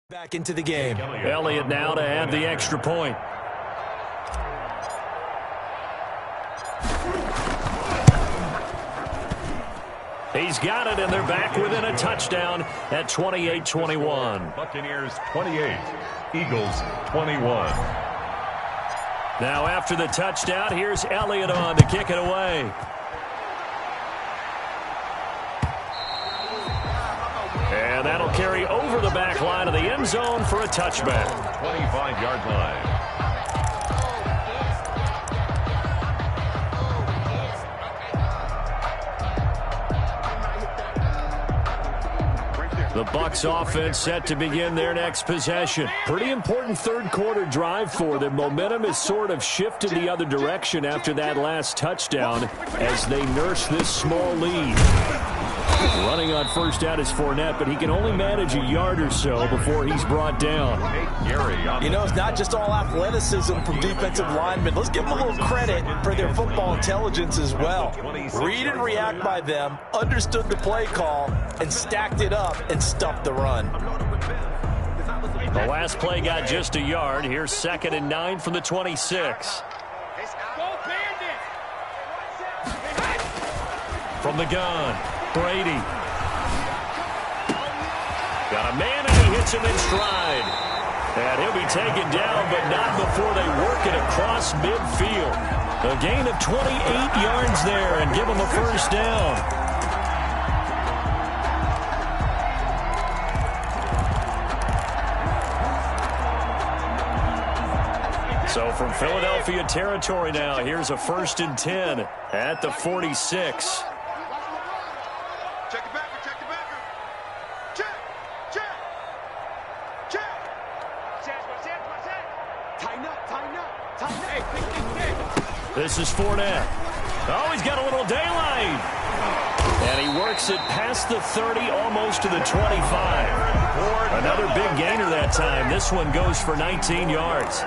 Back into the game. Elliott now to add the extra point. He's got it, and they're back within a touchdown at 28-21. Buccaneers 28, Eagles 21. Now after the touchdown, here's Elliott on to kick it away. And that'll carry over the back line of the end zone for a touchback. 25-yard line. The Bucs offense set to begin their next possession. Pretty important third quarter drive for them. Momentum has sort of shifted the other direction after that last touchdown as they nurse this small lead. Running on first down is Fournette, but he can only manage a yard or so before he's brought down. You know, it's not just all athleticism from defensive linemen. Let's give them a little credit for their football intelligence as well. Read and react by them, understood the play call, and stacked it up and stuffed the run. The last play got just a yard. Here's 2nd and 9 from the 26. From the gun, Brady. Got a man, and he hits him in stride. And he'll be taken down, but not before they work it across midfield. A gain of 28 yards there and give him a first down. So from Philadelphia territory now, here's a 1st and 10 at the 46. Check the backer, check the backer. Check, check, check. Tighten up, tighten up, tighten up. This is Fournette. Oh, he's got a little daylight. And he works it past the 30, almost to the 25. Another big gainer that time. This one goes for 19 yards.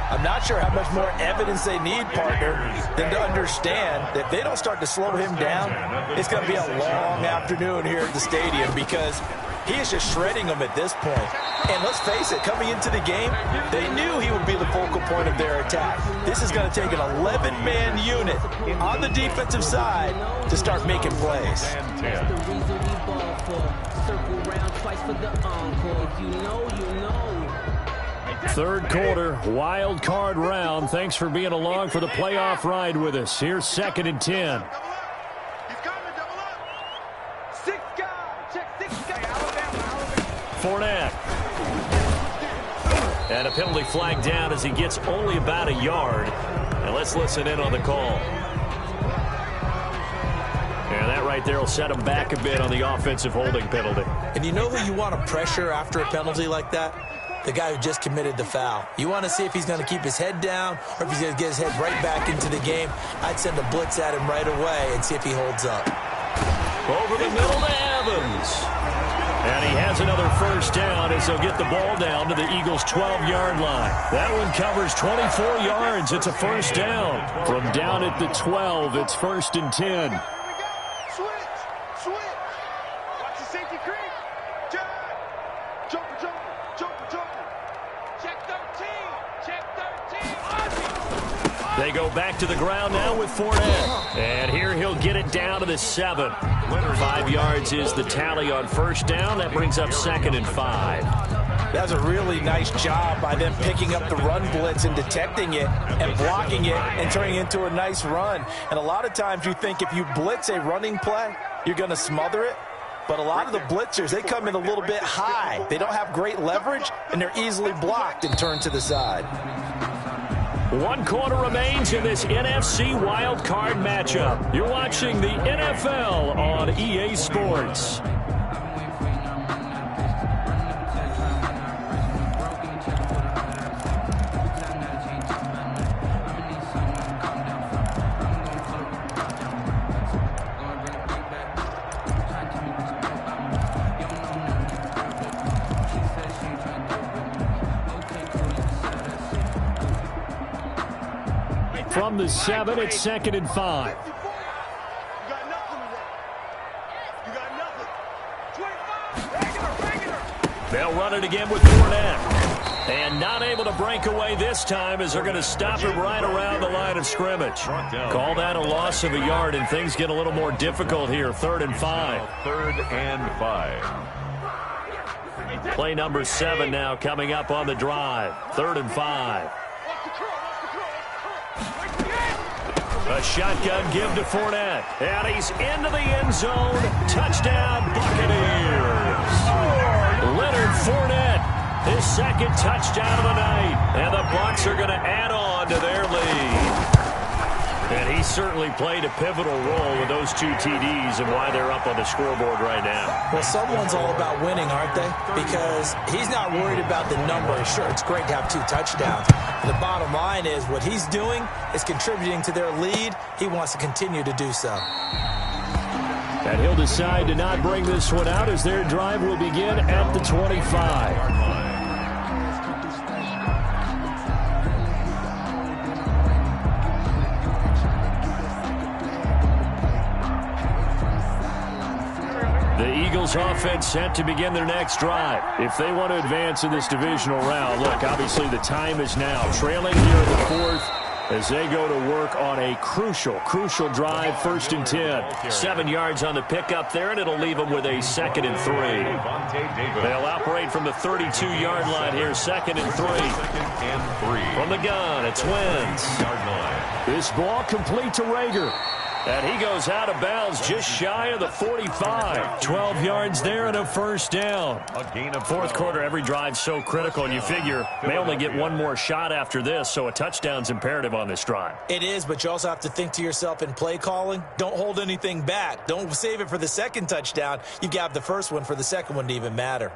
I'm not sure how much more evidence they need, partner, than to understand that if they don't start to slow him down, it's going to be a long afternoon here at the stadium because he is just shredding them at this point. And let's face it, coming into the game, they knew he would be the focal point of their attack. This is going to take an 11-man unit on the defensive side to start making plays. Third quarter, wild card round. Thanks for being along for the playoff ride with us. Here's 2nd and 10. Fournette. And a penalty flag down as he gets only about a yard. And let's listen in on the call. And that right there will set him back a bit on the offensive holding penalty. And you know who you want to pressure after a penalty like that? The guy who just committed the foul. You want to see if he's going to keep his head down or if he's going to get his head right back into the game. I'd send a blitz at him right away and see if he holds up. Over the middle to Evans. And he has another first down as they'll get the ball down to the Eagles' 12-yard line. That one covers 24 yards. It's a first down. From down at the 12, it's 1st and 10. They go back to the ground now with Fournette. And here he'll get it down to the 7. 5 yards is the tally on first down. That brings up 2nd and 5. That was a really nice job by them picking up the run blitz and detecting it and blocking it and turning it into a nice run. And a lot of times you think if you blitz a running play, you're going to smother it. But a lot of the blitzers, they come in a little bit high. They don't have great leverage, and they're easily blocked and turned to the side. 1 quarter remains in this NFC wild card matchup. You're watching the NFL on EA Sports. From the 7, it's 2nd and 5. They'll run it again with Fournette. And not able to break away this time as they're going to stop it right around the line of scrimmage. Call that a loss of a yard, and things get a little more difficult here. 3rd and 5. 3rd and 5. Play number 7 now coming up on the drive. 3rd and 5. A shotgun give to Fournette. And he's into the end zone. Touchdown, Buccaneers. Leonard Fournette, his 2nd touchdown of the night. And the Bucs are going to add on to their lead. And he certainly played a pivotal role with those 2 TDs and why they're up on the scoreboard right now. Well, someone's all about winning, aren't they? Because he's not worried about the number. Sure, it's great to have 2 touchdowns. But the bottom line is what he's doing is contributing to their lead. He wants to continue to do so. And he'll decide to not bring this one out as their drive will begin at the 25. The Eagles offense set to begin their next drive. If they want to advance in this divisional round, look, obviously the time is now. Trailing here in the 4th as they go to work on a crucial drive, 1st and 10. 7 yards on the pickup there, and it'll leave them with a 2nd and 3. They'll operate from the 32-yard line here, 2nd and 3. From the gun, it's Wentz. This ball complete to Rager. And he goes out of bounds just shy of the 45. 12 yards there and a 1st down. 4th quarter, every drive so critical, and you figure may only get one more shot after this, so a touchdown's imperative on this drive. It is, but you also have to think to yourself in play calling, don't hold anything back. Don't save it for the 2nd touchdown. You got the 1st one for the 2nd one to even matter.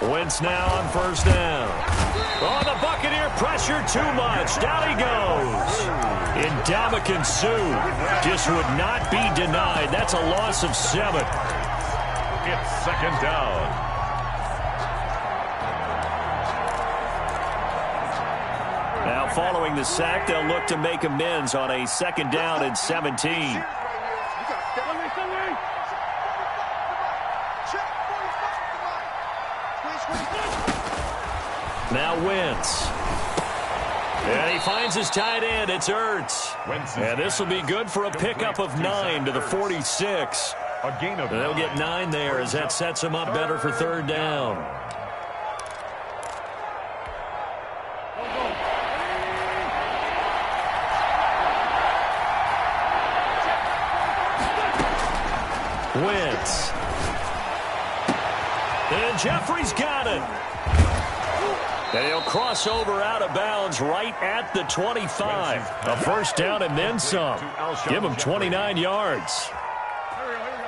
Wentz now on 1st down. Oh, the Buccaneer pressure too much. Down he goes. Ndamukong Suh just would not be denied. That's a loss of 7. It's 2nd down. Now following the sack, they'll look to make amends on a 2nd down and 17. Now Wentz. And he finds his tight end. It's Ertz. And this will be good for a pickup of 9 to the 46. They'll get 9 there as that sets him up better for 3rd down. Wentz. And Jeffrey's got it. And he'll cross over out of bounds right at the 25. A 1st down and then some. Give him 29 yards.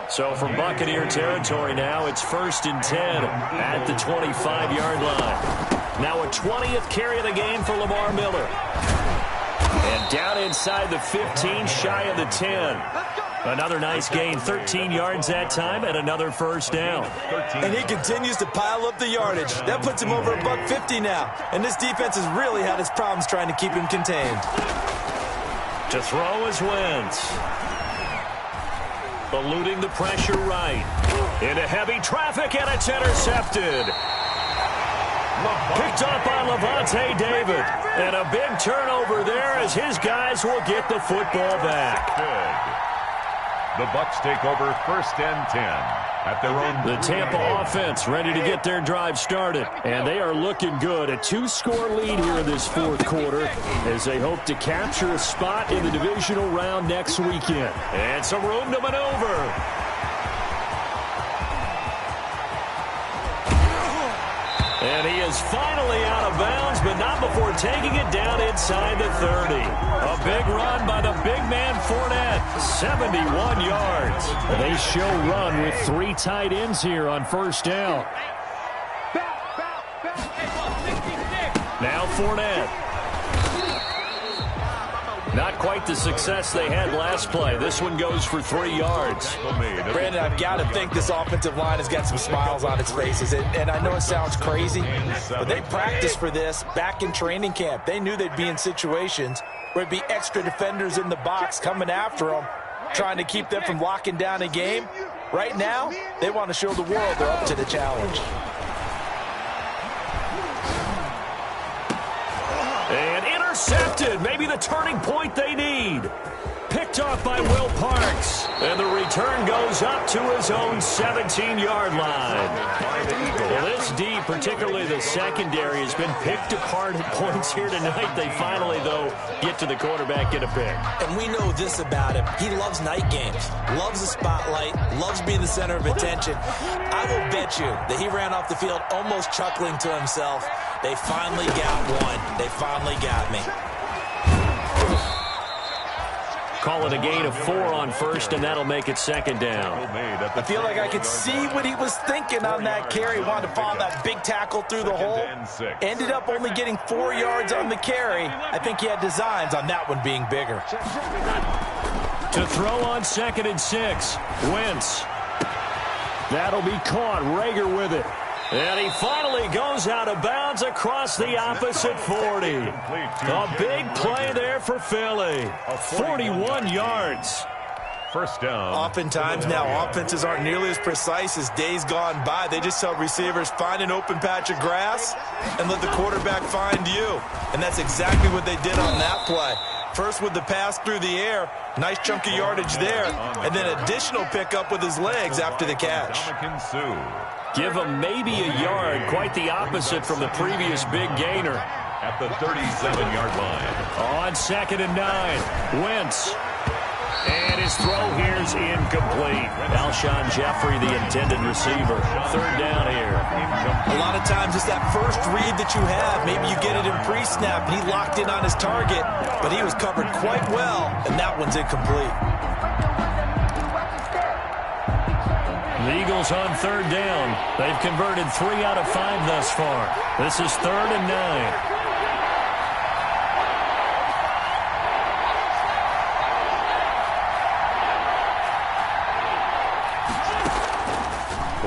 So from Buccaneer territory now, it's 1st and 10 at the 25-yard line. Now a 20th carry of the game for Lamar Miller. And down inside the 15, shy of the 10. Another nice gain, 13 yards that time, and another 1st down. And he continues to pile up the yardage. That puts him over $150 now. And this defense has really had its problems trying to keep him contained. To throw is Wentz. Eluding the pressure right. Into heavy traffic, and it's intercepted. Picked up by Levante David. And a big turnover there as his guys will get the football back. The Bucs take over 1st and 10 at their own. The Tampa offense ready to get their drive started. And they are looking good. A 2-score lead here in this 4th quarter as they hope to capture a spot in the divisional round next weekend. And some room to maneuver. And he is finally out of bounds, but not before taking it down inside the 30. A big run by the big man Fournette, 71 yards. They show run with 3 tight ends here on 1st down. Now Fournette. Not quite the success they had last play. This one goes for 3 yards. Brandon, I've got to think this offensive line has got some smiles on its faces. And I know it sounds crazy, but they practiced for this back in training camp. They knew they'd be in situations where it'd be extra defenders in the box coming after them. trying to keep them from locking down a game. Right now, they want to show the world they're up to the challenge. And intercepted. Maybe the turning point they need. Picked off by Will Parks. And the return goes up to his own 17-yard line. Well, this D, particularly the secondary, has been picked apart at points here tonight. They finally, though, get to the quarterback, get a pick. And we know this about him. He loves night games, loves the spotlight, loves being the center of attention. I will bet you that he ran off the field almost chuckling to himself. They finally got one. They finally got me. Call it a gain of 4 on first, and that'll make it second down. I feel like I could see what he was thinking on that carry. He wanted to follow that big tackle through the hole. Ended up only getting 4 yards on the carry. I think he had designs on that one being bigger. To throw on 2nd and 6. Wentz. That'll be caught. Rager with it. And he finally goes out of bounds across the opposite 40. A big play there for Philly. 41 yards. First down. Oftentimes now, offenses aren't nearly as precise as days gone by. They just tell receivers, find an open patch of grass and let the quarterback find you. And that's exactly what they did on that play. First with the pass through the air, nice chunk of yardage there, and then additional pickup with his legs after the catch. Give him maybe a yard, quite the opposite from the previous big gainer. At the 37-yard line. On 2nd and 9, Wentz. And his throw here's incomplete. Alshon Jeffrey, the intended receiver. 3rd down here. A lot of times it's that first read that you have. Maybe you get it in pre-snap, and he locked in on his target, but he was covered quite well, and that one's incomplete. The Eagles on 3rd down. They've converted 3 out of 5 thus far. This is 3rd and 9.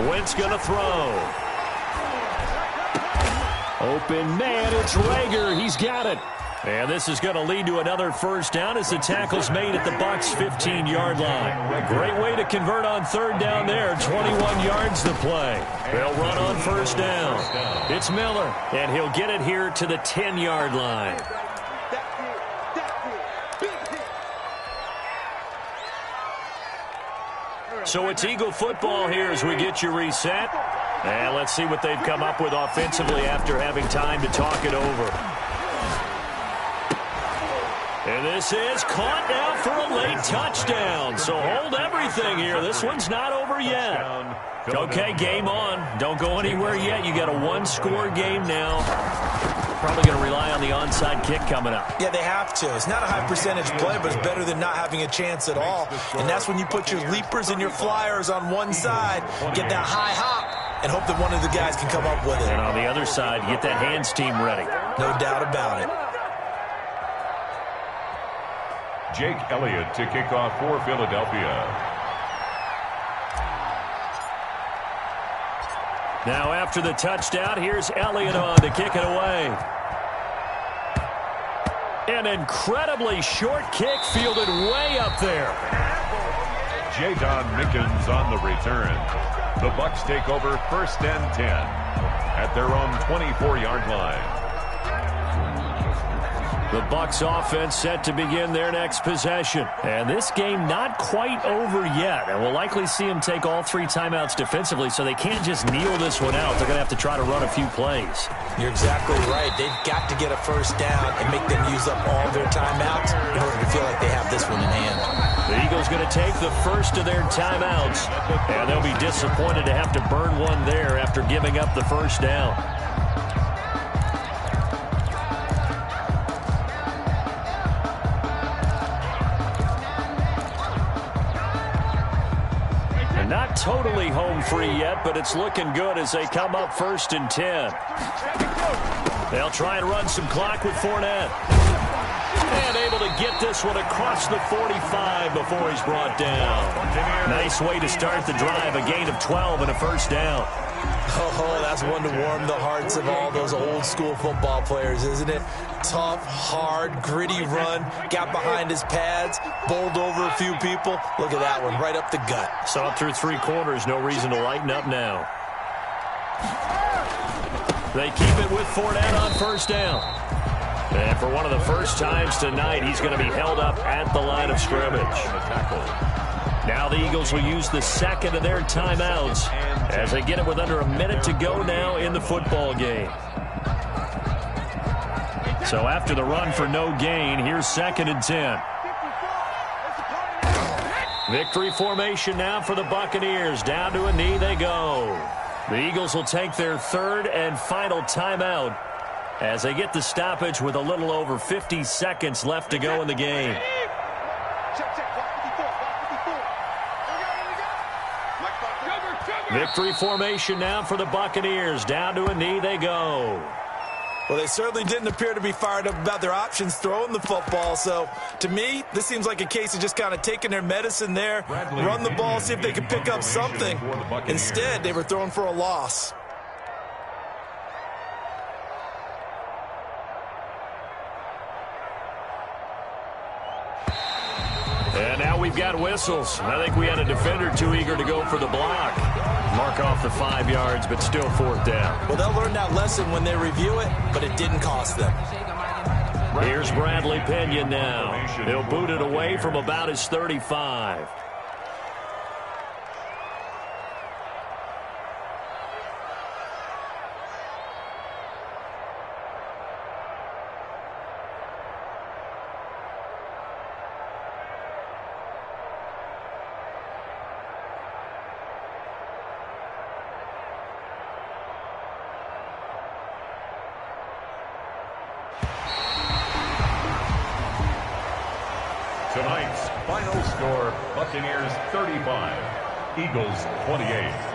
Wentz going to throw. Open man, it's Rager. He's got it. And this is going to lead to another first down as the tackle's made at the Bucs' 15-yard line. Great way to convert on 3rd down there. 21 yards to play. They'll run on 1st down. It's Miller, and he'll get it here to the 10-yard line. So it's Eagle football here as we get you reset. And let's see what they've come up with offensively after having time to talk it over. And this is caught now for a late touchdown. So hold everything here. This one's not over yet. Okay, game on. Don't go anywhere yet. You got a 1-score game now. Probably going to rely on the onside kick coming up. Yeah, they have to. It's not a high percentage play, but it's better than not having a chance at all. And that's when you put your leapers and your flyers on one side, get that high hop, and hope that one of the guys can come up with it. And on the other side, get that hands team ready. No doubt about it. Jake Elliott to kick off for Philadelphia. Now after the touchdown, here's Elliott on to kick it away. An incredibly short kick fielded way up there. Jadon Mickens on the return. The Bucs take over 1st and 10 at their own 24-yard line. The Bucs offense set to begin their next possession. And this game not quite over yet. And we'll likely see them take all 3 timeouts defensively, so they can't just kneel this one out. They're going to have to try to run a few plays. You're exactly right. They've got to get a first down and make them use up all their timeouts in order to feel like they have this one in hand. The Eagles going to take the first of their timeouts. And they'll be disappointed to have to burn one there after giving up the first down. Not totally home free yet, but it's looking good as they come up 1st and 10. They'll try and run some clock with Fournette. And able to get this one across the 45 before he's brought down. Nice way to start the drive, a gain of 12 and a first down. Oh, that's one to warm the hearts of all those old school football players, isn't it? Tough, hard, gritty run, got behind his pads, bowled over a few people. Look at that one, right up the gut. Saw it through 3 quarters, no reason to lighten up now. They keep it with Fournette on first down. And for one of the first times tonight, he's going to be held up at the line of scrimmage. Now the Eagles will use the second of their timeouts as they get it with under a minute to go now in the football game. So after the run for no gain, here's 2nd and 10. Victory formation now for the Buccaneers. Down to a knee they go. The Eagles will take their 3rd and final timeout as they get the stoppage with a little over 50 seconds left to go in the game. Victory formation now for the Buccaneers. Down to a knee they go. Well, they certainly didn't appear to be fired up about their options throwing the football. So, to me, this seems like a case of just kind of taking their medicine there, run the ball, see if they can pick up something. Instead, they were throwing for a loss. And now we've got whistles. I think we had a defender too eager to go for the block. Mark off the 5 yards, but still 4th down. Well, they'll learn that lesson when they review it, but it didn't cost them. Here's Bradley Pinion now. He'll boot it away from about his 35. Tonight's final score, Buccaneers 35, Eagles 28.